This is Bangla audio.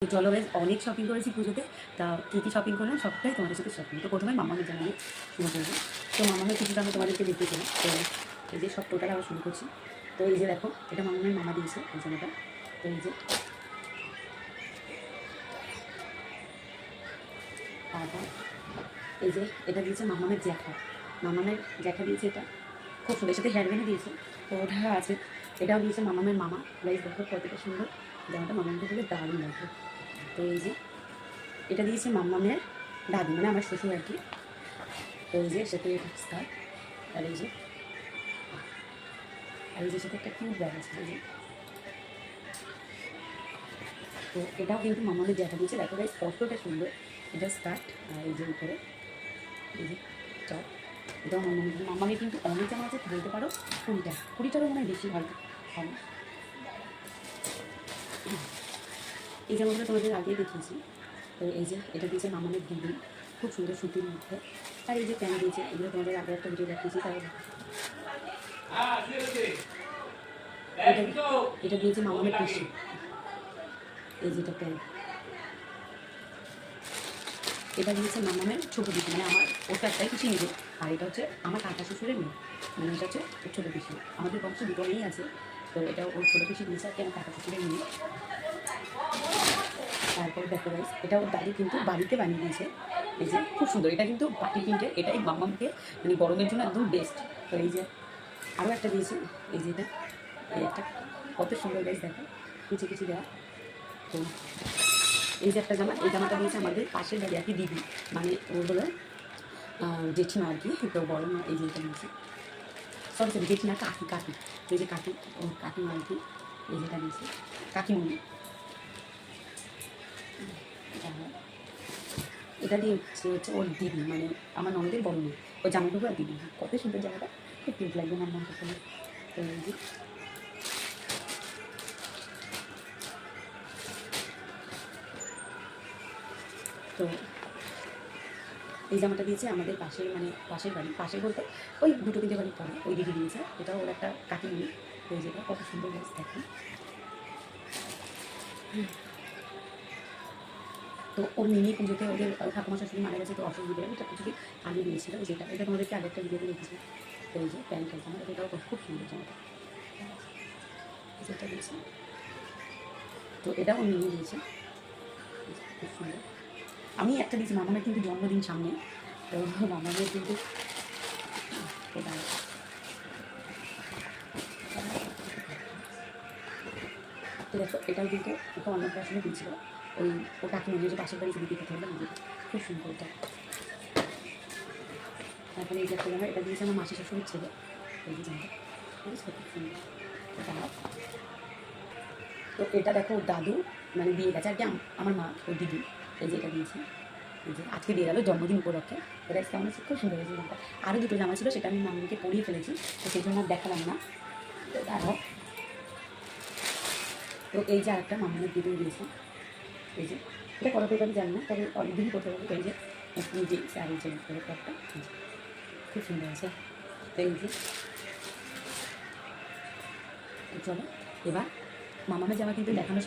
তো চলো বেশ অনেক শপিং করেছি পুজোতে। তা কী কী শপিং করলাম সবটাই তোমাদের সাথে শপিং। তো প্রথমে মামামের জামা নিয়ে শুরু করবো। তো মামামের কিছুটা আমি তোমাদেরকে দেখতেছিলাম। তো এই যে সব টোটাল আবার শুরু করছি। তো এই যে দেখো, এটা মামামের মামা দিয়েছে এই জামাটা। তো এই যে তারপর এই যে এটা দিয়েছে মামামের জ্যাঠা। মামামের জ্যাঠা দিয়েছে এটা, খুব সুন্দর। সাথে হেয়ার ব্যান্ড দিয়েছে। তো ওটা আছে। এটাও দিয়েছে মামামের মামা। গাইস দেখো কতটা সুন্দর জামাটা, মামামকে দিলে দারুণ লাগবে। তো এই যে এটা দিয়েছে মাম্মামের দাদি, মানে আমার শ্বশুর আর কি। তো এই যে সাথে স্কার্ট, আর এই যে সাথে একটা কিউট ব্যাগ আছে এই যে। তো এটাও কিন্তু মাম্মামের জ্যাঠা দিয়েছে। দেখো গাইস কতটা সুন্দর। এটা স্কার্ট, আর এই যে উপরে এই যে টপ। এটাও মাম্মামের কিন্তু অনেক জামা আছে, বলতে পারো 20টারও মনে হয় বেশি হয়তো হবে। এই জামাগুলো তোমাদের আগেই দেখিয়েছি। তো এই যে এটা দিয়েছে মামামের দিদি, খুব সুন্দর সুতির মধ্যে। আর এই যে প্যান্ট দিয়েছে, এগুলো তোমাদের আগে একটা ভিডিও দেখিয়েছি। তাই এটা দিয়েছে মামামের পিসি। এই যেটা প্যান্ট, এটা দিয়েছে মামামের ছোটো পিসি, মানে আমার ওটা একটাই পিসি নিজে। আর এটা হচ্ছে আমার কাকা শ্বশুরের মেয়ে, মানে এটা হচ্ছে ওর ছোটো পিসি। আমাদের বংশে দুটো মেয়েই আছে। তো এটা ওর ছোটো পিসি দিয়েছে আর কি, আমার কাকা শ্বশুরের মেয়ে। তারপর দেখো গাইস, এটা ওর দাদি কিন্তু বাড়িতে বানিয়ে দিয়েছে। এই যে খুব সুন্দর, এটা কিন্তু পাটি প্রিন্টের। এটাই মামামকে মানে গরমের জন্য একদম বেস্ট। তো এই যে আরও একটা দিয়েছে, এই যে এটা, এই একটা কত সুন্দর গাইস দেখো, কিছু কিছু দেওয়া। তো এই যে একটা জামা, এই জামাটা দিয়েছে আমাদের পাশের বাড়ি আর কি দিদি, মানে ও হলো জেঠিমা আর কি। তো বড় মা এই যে এটা দিয়েছে, সরি সরি জেঠিমা, কাকি কাকি, এই যে কাকি, ও কাকিমা আর কি। এই যেটা দিয়েছে কাকিমুনি। এটা দিয়ে হচ্ছে ওর দিদি, মানে আমার ননদের বড় মেয়ে, ওর জামাটুকু আর দিদি। কত সুন্দর জামাটা, খুব কিউট লাগবে আমার মন পছন্দ। তো এই যে তো এই জামাটা দিয়েছে আমাদের পাশের, মানে পাশের বাড়ি, পাশের বলতে ওই 2-3টে বাড়ি পরে ওই দিদি দিয়েছে। এটাও ওর একটা কাকিমুনি। তো এই যেটা কত সুন্দর গাছ দেখি। তো ওর মিনি পুজোতে ওদের ঠাকুমা শাশুড়ি মারা গেছে, তো অসুবিধা এটা কিছুদিন আগে দিয়েছিল। যেটা এটা তোমাদেরকে আগেরটা ভিডিওতে দেখেছি। তো এই যে প্যান্টের জামা, এটাও খুব সুন্দর জামাটা, যেটা দিয়েছে। তো এটাও ও মিনি দিয়েছে, খুব সুন্দর। আমি একটা দিয়েছি, মামামের কিন্তু জন্মদিন সামনে। তো মামামের কিন্তু এটা, তো দেখো এটাও কিন্তু ওকে অন্নপ্রাশনে দিয়েছিল ওই, ও কাকিমা যে পাশের বাড়ি দিদি কথা বললাম, নিজেকে খুব সুন্দর এটা। তারপরে এই যে একটা জামা, এটা দিয়েছে আমার মাসি শ্বশুরের ছেলে। এই যে জামাটা খুব সুন্দর জামা। তো এটা দেখো ওর দাদু মানে দিয়ে গেছে আর কি, আমার মা ওর দিদি। এই যে এটা দিয়েছে, এই যে আজকে দিয়ে গেলো জন্মদিন উপলক্ষে। এটা কেমন আছে, খুব সুন্দর হয়েছে জামাটা। আরও দুটো জামা ছিল, সেটা আমি মামিকে পরিয়ে ফেলেছি, তো সেই জন্য আর দেখালাম না। তো তারপর তো এই যে আরেকটা মামিনের দিদি দিয়েছে। এই যে এটা কত করে আমি জানি না, তবে অনেকদিনই করতে পারবো। তো এই যে জিন্স আর এই যে একটা খুব সুন্দর আছে। তো এই যে চলো এবার মামামের জামা কিন্তু দেখানো